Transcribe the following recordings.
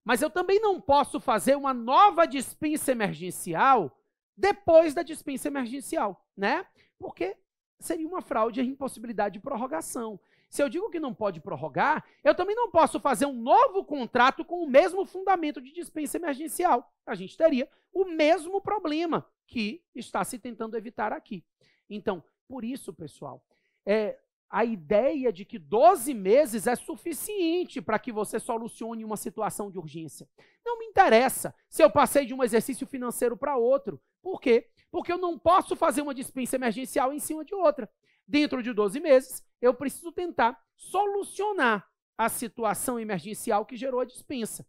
Mas eu também não posso fazer uma nova dispensa emergencial depois da dispensa emergencial, né? Porque seria uma fraude e impossibilidade de prorrogação. Se eu digo que não pode prorrogar, eu também não posso fazer um novo contrato com o mesmo fundamento de dispensa emergencial. A gente teria o mesmo problema que está se tentando evitar aqui. Então, por isso, pessoal, a ideia de que 12 meses é suficiente para que você solucione uma situação de urgência. Não me interessa se eu passei de um exercício financeiro para outro. Por quê? Porque eu não posso fazer uma dispensa emergencial em cima de outra. Dentro de 12 meses, eu preciso tentar solucionar a situação emergencial que gerou a dispensa.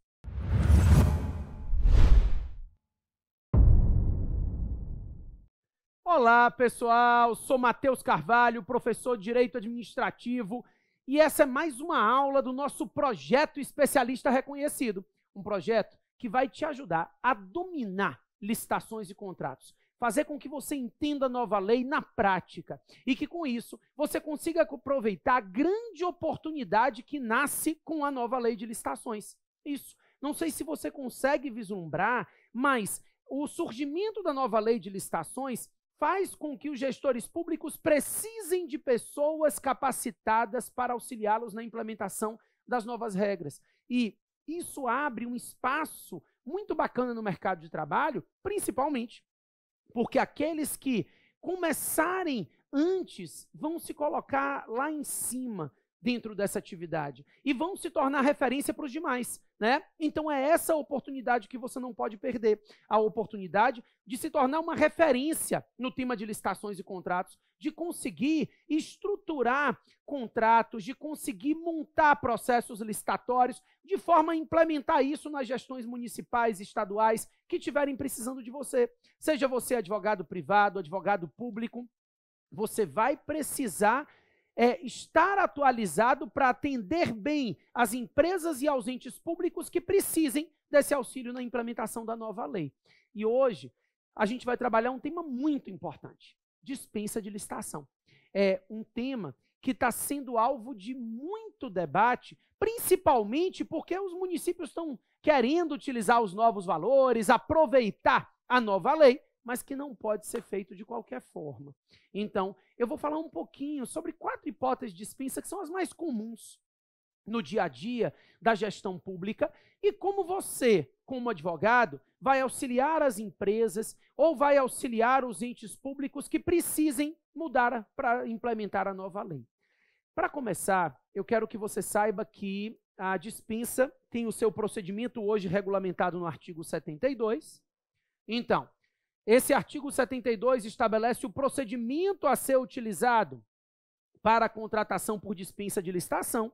Olá, pessoal, sou Matheus Carvalho, professor de Direito Administrativo, e essa é mais uma aula do nosso projeto especialista reconhecido, um projeto que vai te ajudar a dominar licitações e contratos, fazer com que você entenda a nova lei na prática e que, com isso, você consiga aproveitar a grande oportunidade que nasce com a nova lei de licitações. Isso, não sei se você consegue vislumbrar, mas o surgimento da nova lei de licitações faz com que os gestores públicos precisem de pessoas capacitadas para auxiliá-los na implementação das novas regras. E isso abre um espaço muito bacana no mercado de trabalho, principalmente porque aqueles que começarem antes vão se colocar lá em cima dentro dessa atividade e vão se tornar referência para os demais, né? Então é essa oportunidade que você não pode perder, a oportunidade de se tornar uma referência no tema de licitações e contratos, de conseguir estruturar contratos, de conseguir montar processos licitatórios, de forma a implementar isso nas gestões municipais e estaduais que estiverem precisando de você. Seja você advogado privado, advogado público, você vai precisar estar atualizado para atender bem as empresas e aos entes públicos que precisem desse auxílio na implementação da nova lei. E hoje a gente vai trabalhar um tema muito importante, dispensa de licitação. É um tema que está sendo alvo de muito debate, principalmente porque os municípios estão querendo utilizar os novos valores, aproveitar a nova lei, mas que não pode ser feito de qualquer forma. Então, eu vou falar um pouquinho sobre 4 hipóteses de dispensa que são as mais comuns no dia a dia da gestão pública e como você, como advogado, vai auxiliar as empresas ou vai auxiliar os entes públicos que precisem mudar para implementar a nova lei. Para começar, eu quero que você saiba que a dispensa tem o seu procedimento hoje regulamentado no artigo 72. Então, esse artigo 72 estabelece o procedimento a ser utilizado para a contratação por dispensa de licitação.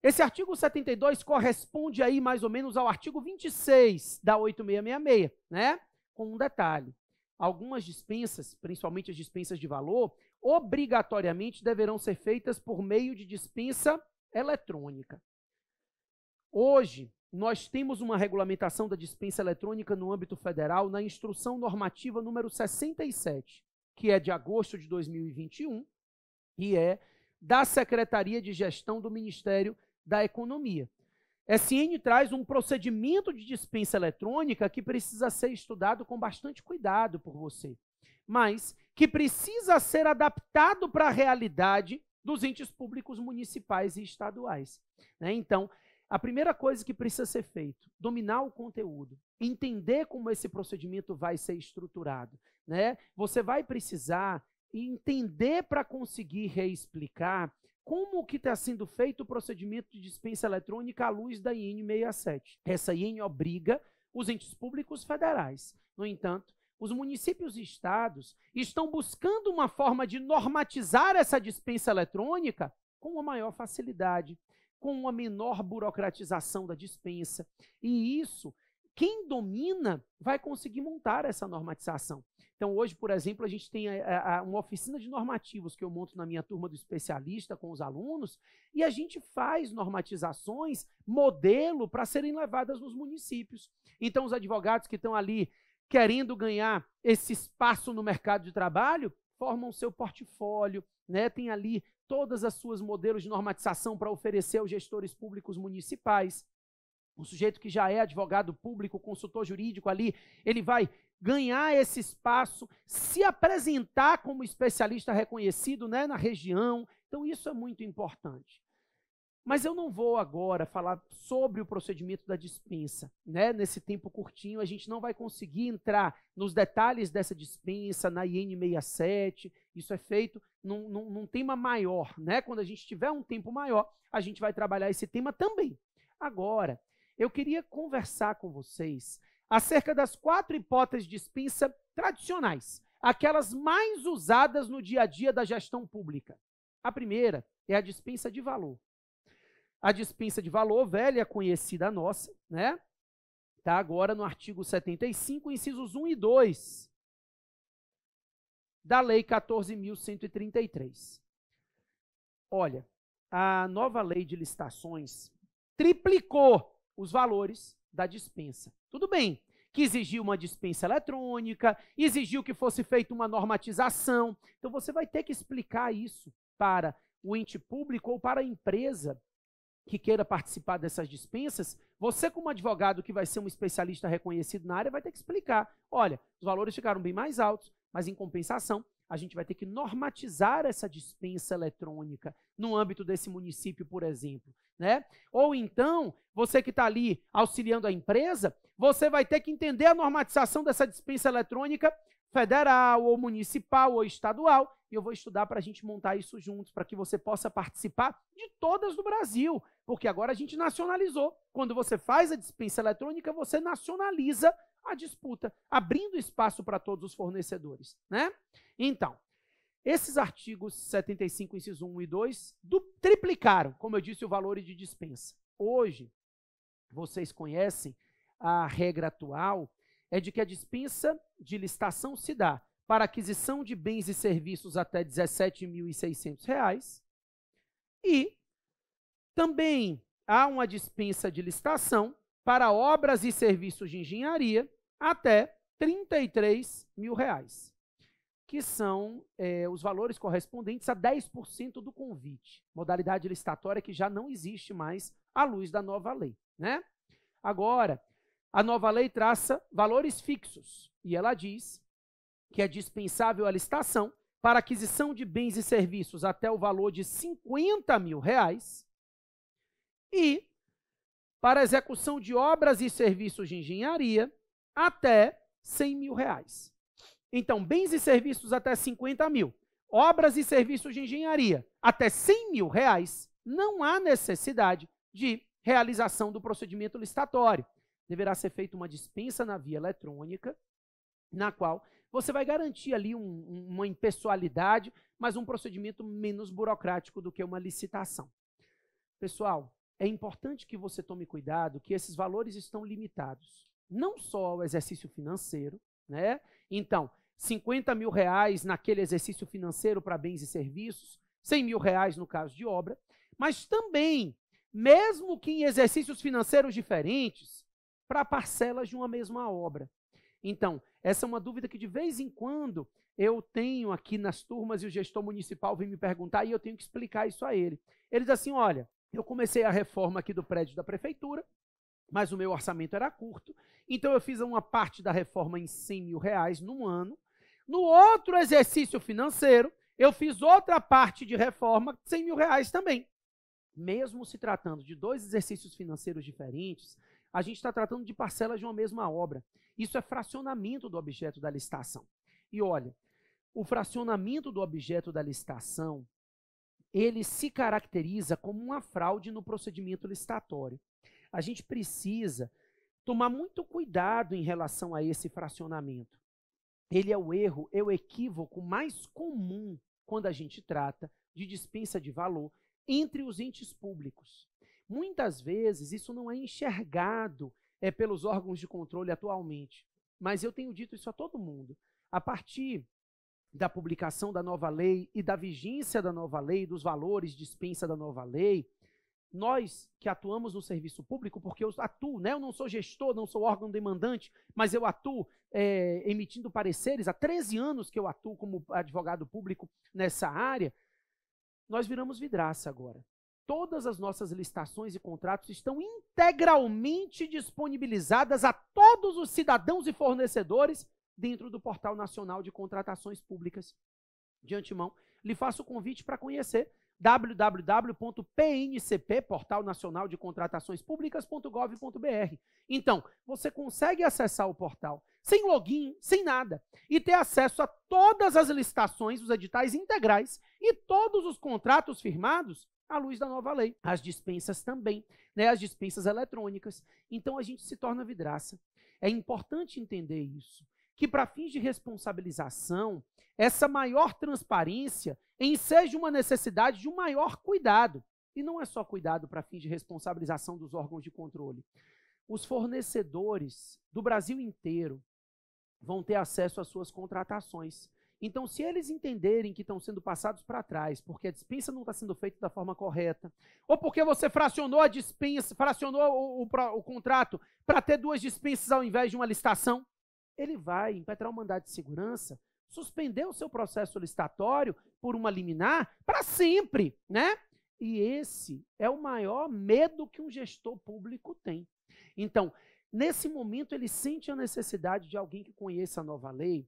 Esse artigo 72 corresponde aí mais ou menos ao artigo 26 da 8666, né? Com um detalhe. Algumas dispensas, principalmente as dispensas de valor, obrigatoriamente deverão ser feitas por meio de dispensa eletrônica. Hoje, nós temos uma regulamentação da dispensa eletrônica no âmbito federal na Instrução Normativa número 67, que é de agosto de 2021 e é da Secretaria de Gestão do Ministério da Economia. SN traz um procedimento de dispensa eletrônica que precisa ser estudado com bastante cuidado por você, mas que precisa ser adaptado para a realidade dos entes públicos municipais e estaduais, né? Então, a primeira coisa que precisa ser feito, dominar o conteúdo, entender como esse procedimento vai ser estruturado, né? Você vai precisar entender para conseguir reexplicar como que está sendo feito o procedimento de dispensa eletrônica à luz da IN 67. Essa IN obriga os entes públicos federais. No entanto, os municípios e estados estão buscando uma forma de normatizar essa dispensa eletrônica com uma maior facilidade, com uma menor burocratização da dispensa. E isso, quem domina, vai conseguir montar essa normatização. Então, hoje, por exemplo, a gente tem uma oficina de normativos que eu monto na minha turma do especialista com os alunos, e a gente faz normatizações, modelo, para serem levadas nos municípios. Então, os advogados que estão ali querendo ganhar esse espaço no mercado de trabalho, formam seu portfólio, né? Tem ali todas as suas modelos de normatização para oferecer aos gestores públicos municipais. um sujeito que já é advogado público, consultor jurídico ali, ele vai ganhar esse espaço, se apresentar como especialista reconhecido, né, na região. Então, isso é muito importante. Mas eu não vou agora falar sobre o procedimento da dispensa, né? Nesse tempo curtinho, a gente não vai conseguir entrar nos detalhes dessa dispensa, na IN 67, isso é feito num tema maior, né? Quando a gente tiver um tempo maior, a gente vai trabalhar esse tema também. Agora, eu queria conversar com vocês acerca das 4 hipóteses de dispensa tradicionais, aquelas mais usadas no dia a dia da gestão pública. A primeira é a dispensa de valor. A dispensa de valor, velha, conhecida nossa, né? Está agora no artigo 75, incisos 1 e 2 da Lei 14.133. Olha, a nova lei de licitações triplicou os valores da dispensa. Tudo bem que exigiu uma dispensa eletrônica, exigiu que fosse feita uma normatização. Então, você vai ter que explicar isso para o ente público ou para a empresa que queira participar dessas dispensas. Você, como advogado que vai ser um especialista reconhecido na área, vai ter que explicar. Olha, os valores ficaram bem mais altos, mas em compensação, a gente vai ter que normatizar essa dispensa eletrônica no âmbito desse município, por exemplo, né? Ou então, você que está ali auxiliando a empresa, você vai ter que entender a normatização dessa dispensa eletrônica federal, ou municipal, ou estadual, e eu vou estudar para a gente montar isso juntos, para que você possa participar de todas do Brasil, porque agora a gente nacionalizou. Quando você faz a dispensa eletrônica, você nacionaliza a disputa, abrindo espaço para todos os fornecedores, né? Então, esses artigos 75, inciso 1 e 2, triplicaram, como eu disse, o valor de dispensa. Hoje, vocês conhecem a regra atual, é de que a dispensa de licitação se dá para aquisição de bens e serviços até R$ 17.600 e também há uma dispensa de licitação para obras e serviços de engenharia até R$ 33.000, que são os valores correspondentes a 10% do convite, modalidade licitatória que já não existe mais à luz da nova lei, né? Agora, a nova lei traça valores fixos e ela diz que é dispensável a licitação para aquisição de bens e serviços até o valor de R$ 50.000 e para execução de obras e serviços de engenharia até R$ 100.000. Então, bens e serviços até 50 mil, obras e serviços de engenharia até R$ 100.000, não há necessidade de realização do procedimento licitatório. Deverá ser feita uma dispensa na via eletrônica, na qual você vai garantir ali uma impessoalidade, mas um procedimento menos burocrático do que uma licitação. Pessoal, é importante que você tome cuidado que esses valores estão limitados, não só ao exercício financeiro, né? Então, R$ 50.000 naquele exercício financeiro para bens e serviços, R$ 100.000 no caso de obra, mas também, mesmo que em exercícios financeiros diferentes, para parcelas de uma mesma obra. Então, essa é uma dúvida que de vez em quando eu tenho aqui nas turmas e o gestor municipal vem me perguntar e eu tenho que explicar isso a ele. Ele diz assim, olha, eu comecei a reforma aqui do prédio da prefeitura, mas o meu orçamento era curto, então eu fiz uma parte da reforma em R$ 100.000 num ano. No outro exercício financeiro, eu fiz outra parte de reforma, R$ 100.000 também. Mesmo se tratando de 2 exercícios financeiros diferentes, a gente está tratando de parcelas de uma mesma obra. Isso é fracionamento do objeto da licitação. E olha, o fracionamento do objeto da licitação, ele se caracteriza como uma fraude no procedimento licitatório. A gente precisa tomar muito cuidado em relação a esse fracionamento. Ele é o erro, é o equívoco mais comum quando a gente trata de dispensa de valor entre os entes públicos. Muitas vezes isso não é enxergado pelos órgãos de controle atualmente, mas eu tenho dito isso a todo mundo. A partir da publicação da nova lei e da vigência da nova lei, dos valores de dispensa da nova lei, nós que atuamos no serviço público, porque eu atuo, né? Eu não sou gestor, não sou órgão demandante, mas eu atuo emitindo pareceres, há 13 anos que eu atuo como advogado público nessa área, nós viramos vidraça agora. todas as nossas licitações e contratos estão integralmente disponibilizadas a todos os cidadãos e fornecedores dentro do Portal Nacional de Contratações Públicas. De antemão, lhe faço o convite para conhecer www.pncp, Portal Nacional de Contratações Públicas.gov.br. Então, você consegue acessar o portal sem login, sem nada, e ter acesso a todas as licitações, os editais integrais e todos os contratos firmados à luz da nova lei. As dispensas também, né? As dispensas eletrônicas. Então, a gente se torna vidraça. É importante entender isso, que para fins de responsabilização, essa maior transparência enseja uma necessidade de um maior cuidado. E não é só cuidado para fins de responsabilização dos órgãos de controle. Os fornecedores do Brasil inteiro vão ter acesso às suas contratações. Então, se eles entenderem que estão sendo passados para trás, porque a dispensa não está sendo feita da forma correta, ou porque você fracionou a dispensa, fracionou o contrato para ter 2 dispensas ao invés de uma licitação, ele vai impetrar um mandado de segurança, suspender o seu processo licitatório por uma liminar para sempre, né? E esse é o maior medo que um gestor público tem. Então, nesse momento, ele sente a necessidade de alguém que conheça a nova lei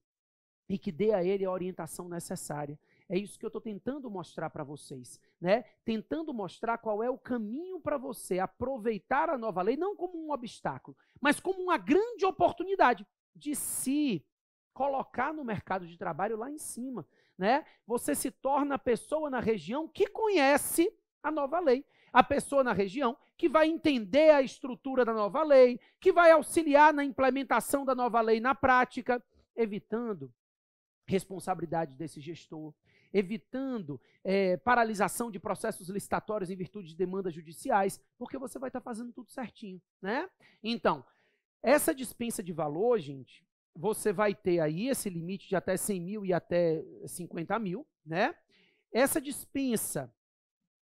e que dê a ele a orientação necessária. É isso que eu estou tentando mostrar para vocês, né? Tentando mostrar qual é o caminho para você aproveitar a nova lei, não como um obstáculo, mas como uma grande oportunidade de se colocar no mercado de trabalho lá em cima, né? Você se torna a pessoa na região que conhece a nova lei. A pessoa na região que vai entender a estrutura da nova lei, que vai auxiliar na implementação da nova lei na prática, evitando responsabilidade desse gestor, evitando paralisação de processos licitatórios em virtude de demandas judiciais, porque você vai estar fazendo tudo certinho, né? Então, essa dispensa de valor, gente, você vai ter aí esse limite de até 100 mil e até 50 mil, né? Essa dispensa,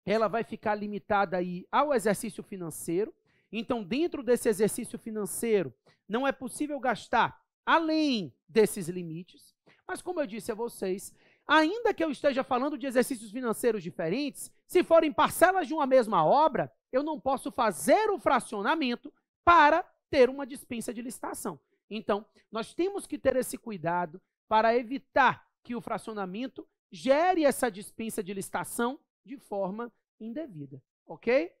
ela vai ficar limitada aí ao exercício financeiro. Então, dentro desse exercício financeiro, não é possível gastar além desses limites. Mas, como eu disse a vocês, ainda que eu esteja falando de exercícios financeiros diferentes, se forem parcelas de uma mesma obra, eu não posso fazer o fracionamento para ter uma dispensa de licitação. Então, nós temos que ter esse cuidado para evitar que o fracionamento gere essa dispensa de licitação de forma indevida, ok?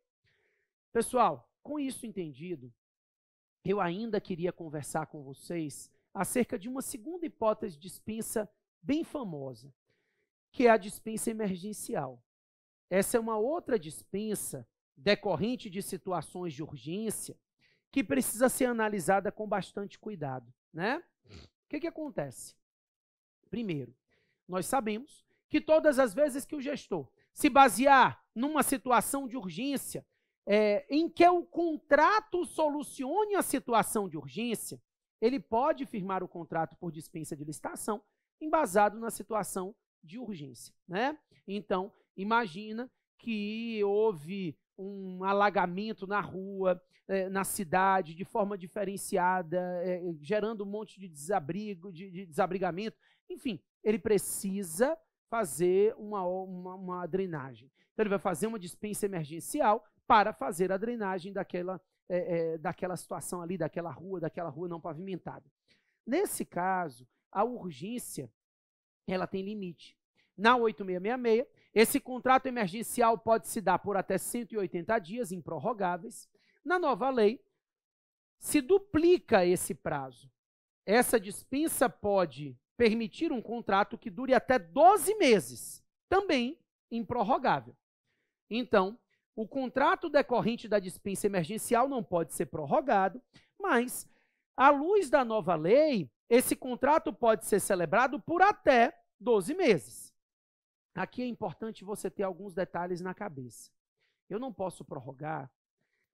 Pessoal, com isso entendido, eu ainda queria conversar com vocês acerca de uma segunda hipótese de dispensa bem famosa, que é a dispensa emergencial. Essa é uma outra dispensa decorrente de situações de urgência que precisa ser analisada com bastante cuidado, né? O que acontece? Primeiro, nós sabemos que todas as vezes que o gestor se basear numa situação de urgência em que o contrato solucione a situação de urgência, ele pode firmar o contrato por dispensa de licitação embasado na situação de urgência, né? Então, imagina que houve um alagamento na rua, na cidade, de forma diferenciada, gerando um monte de desabrigo, de desabrigamento. Enfim, ele precisa fazer uma drenagem. Então, ele vai fazer uma dispensa emergencial para fazer a drenagem daquela situação ali, daquela rua não pavimentada. Nesse caso, a urgência, ela tem limite. Na 8666, esse contrato emergencial pode se dar por até 180 dias, improrrogáveis. Na nova lei, se duplica esse prazo. Essa dispensa pode permitir um contrato que dure até 12 meses, também improrrogável. Então, o contrato decorrente da dispensa emergencial não pode ser prorrogado, mas, à luz da nova lei, esse contrato pode ser celebrado por até 12 meses. Aqui é importante você ter alguns detalhes na cabeça. Eu não posso prorrogar,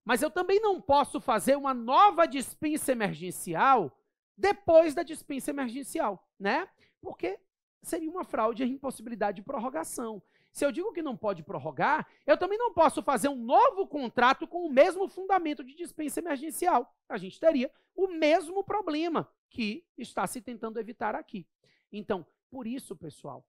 mas eu também não posso fazer uma nova dispensa emergencial depois da dispensa emergencial, né? Porque seria uma fraude a impossibilidade de prorrogação. Se eu digo que não pode prorrogar, eu também não posso fazer um novo contrato com o mesmo fundamento de dispensa emergencial. A gente teria o mesmo problema que está se tentando evitar aqui. Então, por isso, pessoal,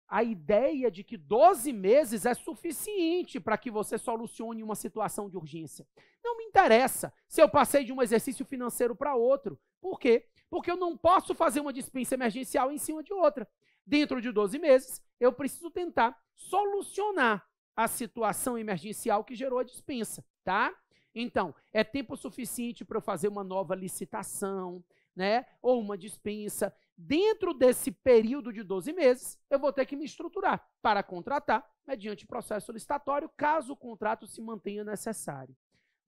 a ideia de que 12 meses é suficiente para que você solucione uma situação de urgência. Não me interessa se eu passei de um exercício financeiro para outro. Por quê? Porque eu não posso fazer uma dispensa emergencial em cima de outra. Dentro de 12 meses, eu preciso tentar solucionar a situação emergencial que gerou a dispensa, tá? Então, é tempo suficiente para eu fazer uma nova licitação, né? Ou uma dispensa. Dentro desse período de 12 meses, eu vou ter que me estruturar para contratar mediante processo licitatório, caso o contrato se mantenha necessário.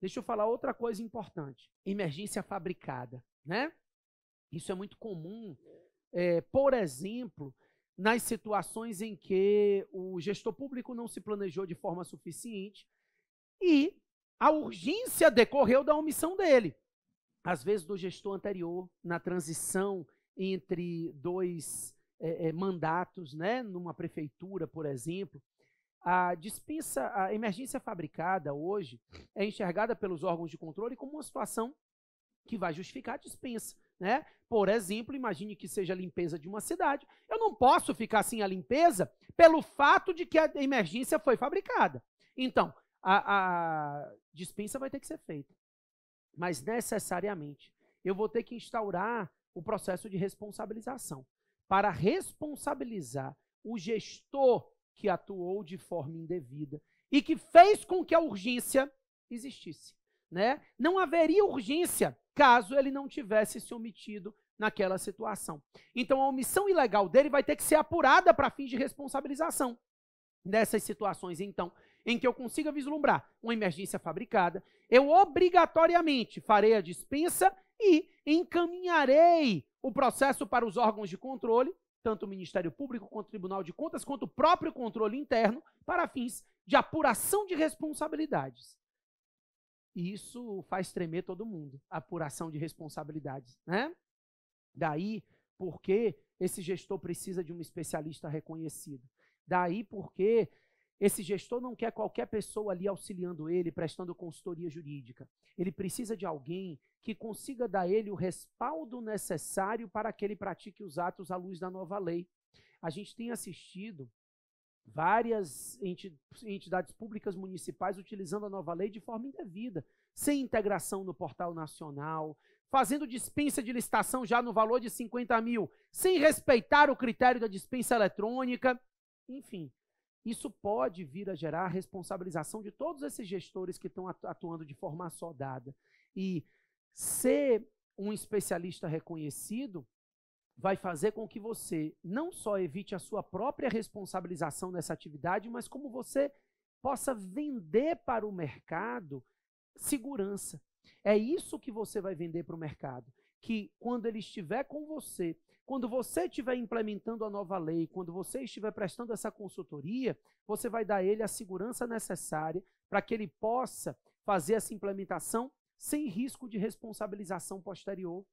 Deixa eu falar outra coisa importante. Emergência fabricada, né? Isso é muito comum, por exemplo, nas situações em que o gestor público não se planejou de forma suficiente e a urgência decorreu da omissão dele. Às vezes do gestor anterior, na transição entre dois mandatos, né, numa prefeitura, por exemplo, a emergência fabricada hoje é enxergada pelos órgãos de controle como uma situação que vai justificar a dispensa, né? Por exemplo, imagine que seja a limpeza de uma cidade. Eu não posso ficar sem a limpeza pelo fato de que a emergência foi fabricada. Então, a dispensa vai ter que ser feita. Mas, necessariamente, eu vou ter que instaurar o processo de responsabilização para responsabilizar o gestor que atuou de forma indevida e que fez com que a urgência existisse, né? Não haveria urgência caso ele não tivesse se omitido naquela situação. Então, a omissão ilegal dele vai ter que ser apurada para fins de responsabilização. Nessas situações, então, em que eu consiga vislumbrar uma emergência fabricada, eu obrigatoriamente farei a dispensa e encaminharei o processo para os órgãos de controle, tanto o Ministério Público, quanto o Tribunal de Contas, quanto o próprio controle interno, para fins de apuração de responsabilidades. E isso faz tremer todo mundo, apuração de responsabilidades, né? Daí porque esse gestor precisa de um especialista reconhecido. Daí porque esse gestor não quer qualquer pessoa ali auxiliando ele, prestando consultoria jurídica. Ele precisa de alguém que consiga dar a ele o respaldo necessário para que ele pratique os atos à luz da nova lei. A gente tem assistido várias entidades públicas municipais utilizando a nova lei de forma indevida, sem integração no portal nacional, fazendo dispensa de licitação já no valor de 50 mil, sem respeitar o critério da dispensa eletrônica. Enfim, isso pode vir a gerar a responsabilização de todos esses gestores que estão atuando de forma assodada. E ser um especialista reconhecido vai fazer com que você não só evite a sua própria responsabilização nessa atividade, mas como você possa vender para o mercado segurança. É isso que você vai vender para o mercado, que quando ele estiver com você, quando você estiver implementando a nova lei, quando você estiver prestando essa consultoria, você vai dar a ele a segurança necessária para que ele possa fazer essa implementação sem risco de responsabilização posterior,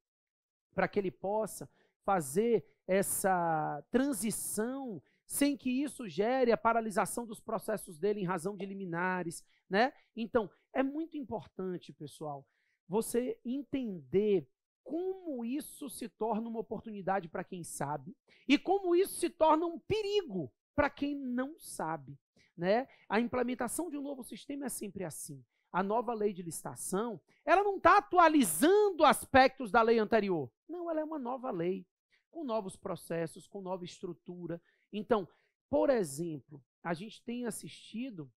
para que ele possa fazer essa transição sem que isso gere a paralisação dos processos dele em razão de liminares, né? Então, é muito importante, pessoal, você entender como isso se torna uma oportunidade para quem sabe e como isso se torna um perigo para quem não sabe, né? A implementação de um novo sistema é sempre assim. A nova lei de licitação, ela não está atualizando aspectos da lei anterior. Não, ela é uma nova lei, com novos processos, com nova estrutura. Então, por exemplo, a gente tem assistido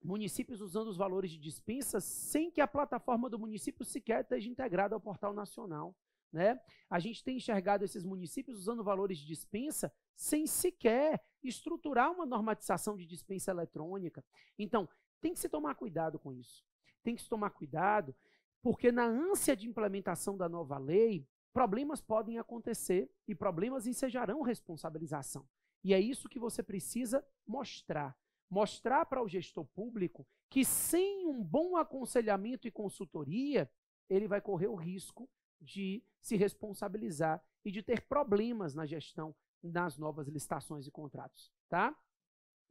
municípios usando os valores de dispensa sem que a plataforma do município sequer esteja integrada ao portal nacional, né? A gente tem enxergado esses municípios usando valores de dispensa sem sequer estruturar uma normatização de dispensa eletrônica. Então, tem que se tomar cuidado com isso. Tem que se tomar cuidado, porque na ânsia de implementação da nova lei, problemas podem acontecer e problemas ensejarão responsabilização. E é isso que você precisa mostrar. Mostrar para o gestor público que sem um bom aconselhamento e consultoria, ele vai correr o risco de se responsabilizar e de ter problemas na gestão nas novas licitações e contratos, tá?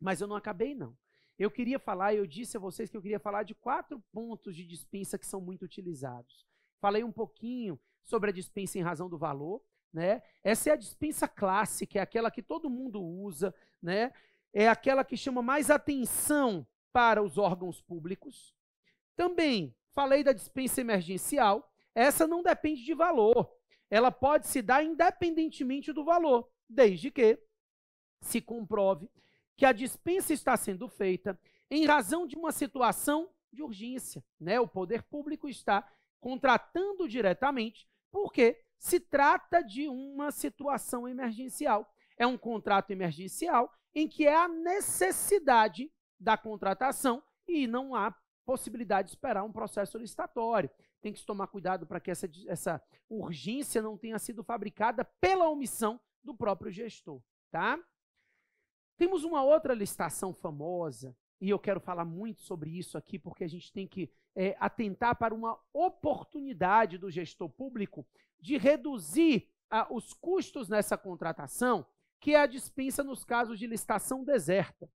Mas eu não acabei, não. Eu queria falar, eu disse a vocês que eu queria falar de 4 pontos de dispensa que são muito utilizados. Falei um pouquinho sobre a dispensa em razão do valor, né? Essa é a dispensa clássica, é aquela que todo mundo usa, né? É aquela que chama mais atenção para os órgãos públicos. Também falei da dispensa emergencial. Essa não depende de valor. Ela pode se dar independentemente do valor, desde que se comprove que a dispensa está sendo feita em razão de uma situação de urgência, né? O poder público está contratando diretamente porque se trata de uma situação emergencial. É um contrato emergencial em que é a necessidade da contratação e não há possibilidade de esperar um processo licitatório. Tem que se tomar cuidado para que essa urgência não tenha sido fabricada pela omissão do próprio gestor, tá? Temos uma outra licitação famosa, e eu quero falar muito sobre isso aqui, porque a gente tem que atentar para uma oportunidade do gestor público de reduzir os custos nessa contratação, que é a dispensa nos casos de licitação deserta.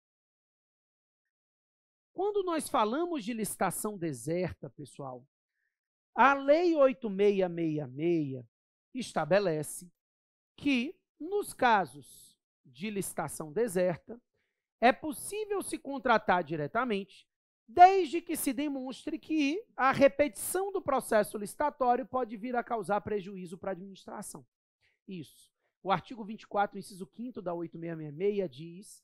Quando nós falamos de licitação deserta, pessoal, a Lei 8666 estabelece que, nos casos de licitação deserta, é possível se contratar diretamente, desde que se demonstre que a repetição do processo licitatório pode vir a causar prejuízo para a administração. Isso. O artigo 24, inciso 5º da 8666 diz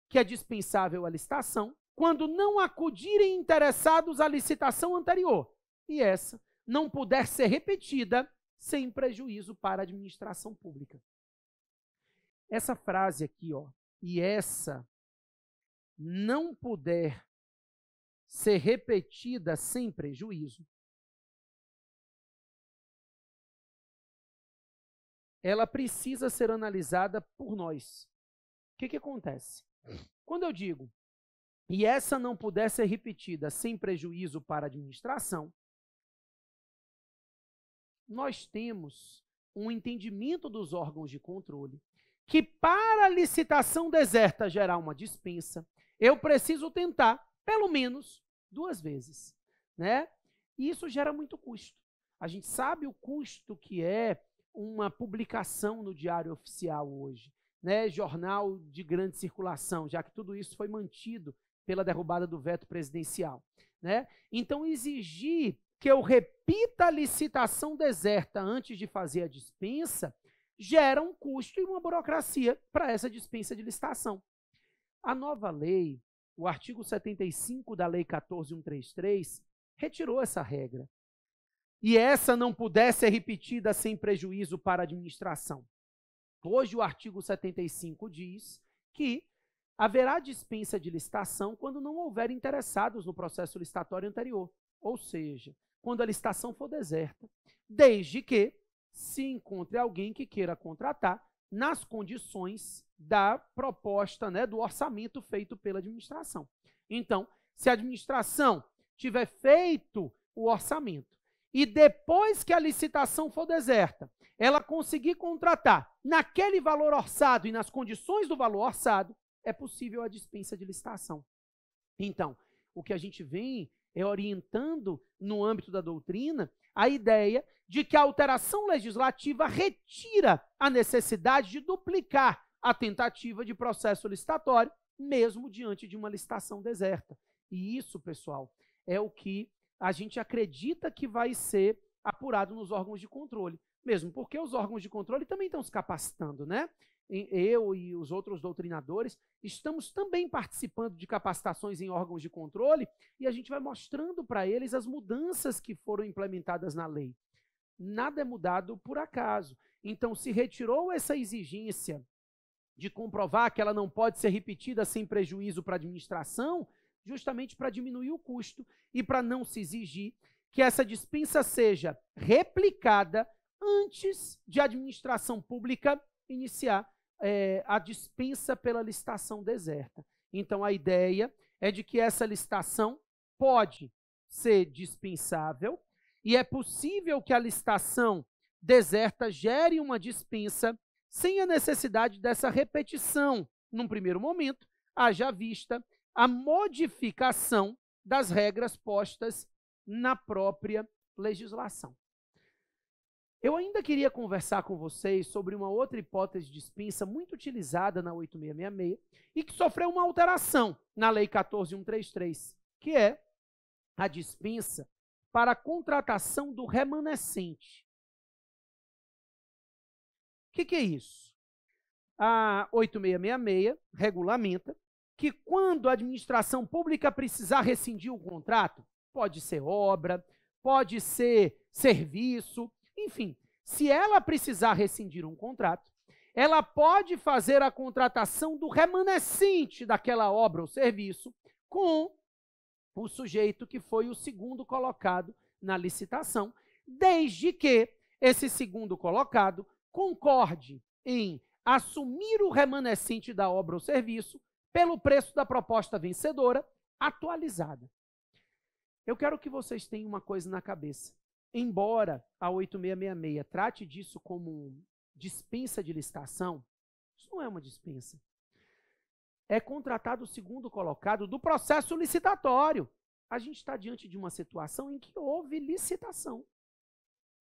que é dispensável a licitação quando não acudirem interessados à licitação anterior e essa não puder ser repetida sem prejuízo para a administração pública. Essa frase aqui, ó, e essa não puder ser repetida sem prejuízo, ela precisa ser analisada por nós. O que acontece? Quando eu digo, e essa não puder ser repetida sem prejuízo para a administração, nós temos um entendimento dos órgãos de controle que para a licitação deserta gerar uma dispensa, eu preciso tentar pelo menos 2 vezes, né? E isso gera muito custo. A gente sabe o custo que é uma publicação no Diário Oficial hoje, né? Jornal de grande circulação, já que tudo isso foi mantido pela derrubada do veto presidencial, né? Então, exigir que eu repita a licitação deserta antes de fazer a dispensa gera um custo e uma burocracia para essa dispensa de licitação. A nova lei, o artigo 75 da Lei 14.133, retirou essa regra. E essa não puder ser repetida sem prejuízo para a administração. Hoje, o artigo 75 diz que haverá dispensa de licitação quando não houver interessados no processo licitatório anterior, ou seja, quando a licitação for deserta, desde que se encontre alguém que queira contratar nas condições da proposta, né, do orçamento feito pela administração. Então, se a administração tiver feito o orçamento e depois que a licitação for deserta, ela conseguir contratar naquele valor orçado e nas condições do valor orçado, é possível a dispensa de licitação. Então, o que a gente vem é orientando no âmbito da doutrina a ideia de que a alteração legislativa retira a necessidade de duplicar a tentativa de processo licitatório, mesmo diante de uma licitação deserta. E isso, pessoal, é o que a gente acredita que vai ser apurado nos órgãos de controle, mesmo porque os órgãos de controle também estão se capacitando, né? Eu e os outros doutrinadores estamos também participando de capacitações em órgãos de controle e a gente vai mostrando para eles as mudanças que foram implementadas na lei. Nada é mudado por acaso. Então, se retirou essa exigência de comprovar que ela não pode ser repetida sem prejuízo para a administração, justamente para diminuir o custo e para não se exigir que essa dispensa seja replicada antes de a administração pública iniciar a dispensa pela licitação deserta. Então, a ideia é de que essa licitação pode ser dispensável e é possível que a licitação deserta gere uma dispensa sem a necessidade dessa repetição, num primeiro momento, haja vista a modificação das regras postas na própria legislação. Eu ainda queria conversar com vocês sobre uma outra hipótese de dispensa muito utilizada na 8666 e que sofreu uma alteração na Lei 14.133, que é a dispensa para a contratação do remanescente. O que é isso? A 8666 regulamenta que quando a administração pública precisar rescindir o contrato, pode ser obra, pode ser serviço, enfim, se ela precisar rescindir um contrato, ela pode fazer a contratação do remanescente daquela obra ou serviço com o sujeito que foi o segundo colocado na licitação, desde que esse segundo colocado concorde em assumir o remanescente da obra ou serviço pelo preço da proposta vencedora atualizada. Eu quero que vocês tenham uma coisa na cabeça. Embora a 8666 trate disso como dispensa de licitação, isso não é uma dispensa. É contratado o segundo colocado do processo licitatório. A gente está diante de uma situação em que houve licitação.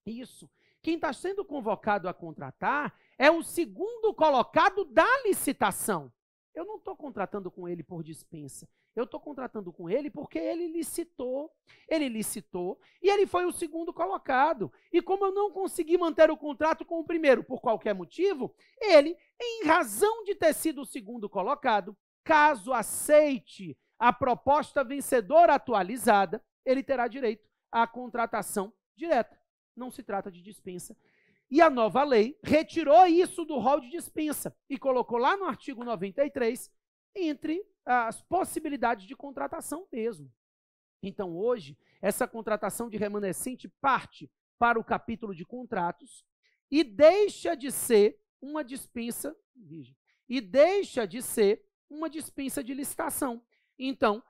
Isso. Quem está sendo convocado a contratar é o segundo colocado da licitação. Eu não estou contratando com ele por dispensa. Eu estou contratando com ele porque ele licitou e ele foi o segundo colocado. E como eu não consegui manter o contrato com o primeiro por qualquer motivo, ele, em razão de ter sido o segundo colocado, caso aceite a proposta vencedora atualizada, ele terá direito à contratação direta. Não se trata de dispensa. E a nova lei retirou isso do rol de dispensa e colocou lá no artigo 93 entre as possibilidades de contratação mesmo. Então, hoje, essa contratação de remanescente parte para o capítulo de contratos e deixa de ser uma dispensa, de licitação. Então,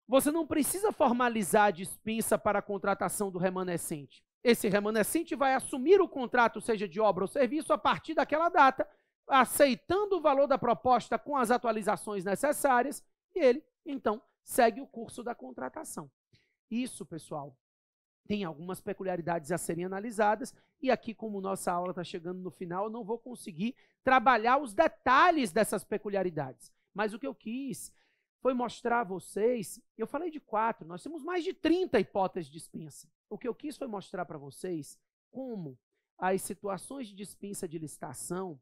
você não precisa formalizar a dispensa para a contratação do remanescente. Esse remanescente vai assumir o contrato, seja de obra ou serviço, a partir daquela data, aceitando o valor da proposta com as atualizações necessárias, e ele, então, segue o curso da contratação. Isso, pessoal, tem algumas peculiaridades a serem analisadas, e aqui, como nossa aula está chegando no final, eu não vou conseguir trabalhar os detalhes dessas peculiaridades. Mas o que eu quis foi mostrar a vocês, eu falei de 4, nós temos mais de 30 hipóteses de dispensa. O que eu quis foi mostrar para vocês como as situações de dispensa de licitação,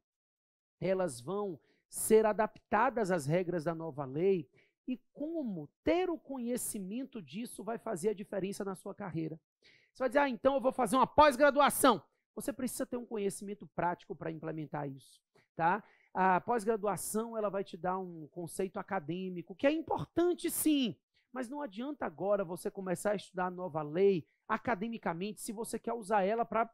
elas vão ser adaptadas às regras da nova lei e como ter o conhecimento disso vai fazer a diferença na sua carreira. Você vai dizer, então eu vou fazer uma pós-graduação. Você precisa ter um conhecimento prático para implementar isso, tá? A pós-graduação ela vai te dar um conceito acadêmico, que é importante sim, mas não adianta agora você começar a estudar a nova lei academicamente se você quer usar ela para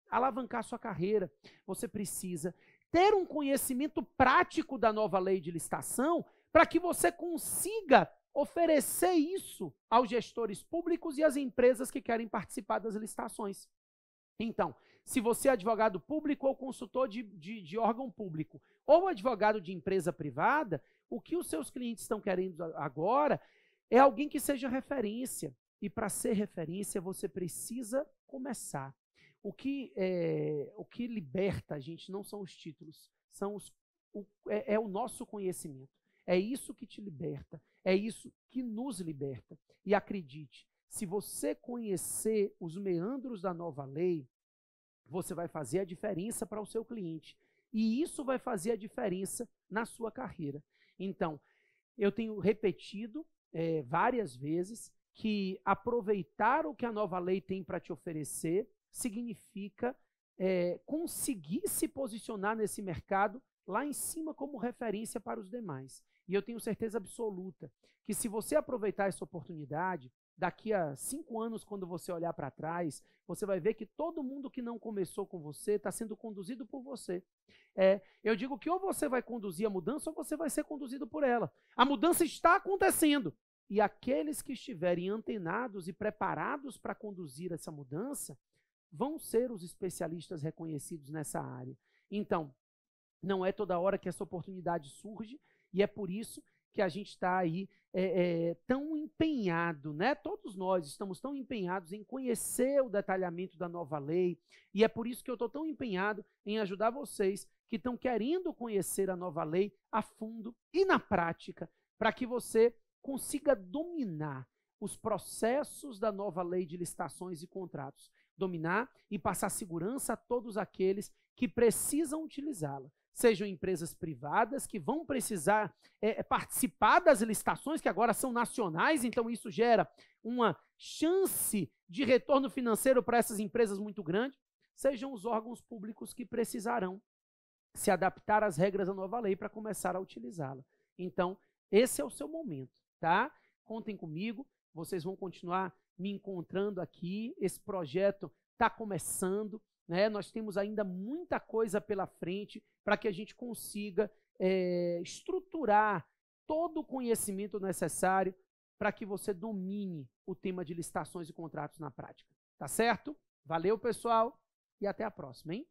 alavancar sua carreira. Você precisa ter um conhecimento prático da nova lei de licitação para que você consiga oferecer isso aos gestores públicos e às empresas que querem participar das licitações. Então, se você é advogado público ou consultor de órgão público, ou advogado de empresa privada, o que os seus clientes estão querendo agora é alguém que seja referência. E para ser referência, você precisa começar. O que liberta a gente não são os títulos, é o nosso conhecimento. É isso que te liberta, é isso que nos liberta. E acredite, se você conhecer os meandros da nova lei, você vai fazer a diferença para o seu cliente. E isso vai fazer a diferença na sua carreira. Então, eu tenho repetido várias vezes que aproveitar o que a nova lei tem para te oferecer significa conseguir se posicionar nesse mercado lá em cima como referência para os demais. E eu tenho certeza absoluta que se você aproveitar essa oportunidade, daqui a 5 anos, quando você olhar para trás, você vai ver que todo mundo que não começou com você está sendo conduzido por você. Eu digo que ou você vai conduzir a mudança ou você vai ser conduzido por ela. A mudança está acontecendo. E aqueles que estiverem antenados e preparados para conduzir essa mudança vão ser os especialistas reconhecidos nessa área. Então, não é toda hora que essa oportunidade surge, e é por isso que a gente está aí tão empenhado, né? Todos nós estamos tão empenhados em conhecer o detalhamento da nova lei, e é por isso que eu estou tão empenhado em ajudar vocês que estão querendo conhecer a nova lei a fundo e na prática, para que você consiga dominar os processos da nova lei de licitações e contratos, dominar e passar segurança a todos aqueles que precisam utilizá-la. Sejam empresas privadas que vão precisar participar das licitações, que agora são nacionais, então isso gera uma chance de retorno financeiro para essas empresas muito grande, sejam os órgãos públicos que precisarão se adaptar às regras da nova lei para começar a utilizá-la. Então, esse é o seu momento, tá? Contem comigo, vocês vão continuar me encontrando aqui, esse projeto está começando, né? Nós temos ainda muita coisa pela frente para que a gente consiga estruturar todo o conhecimento necessário para que você domine o tema de licitações e contratos na prática. Tá certo? Valeu, pessoal, e até a próxima, hein?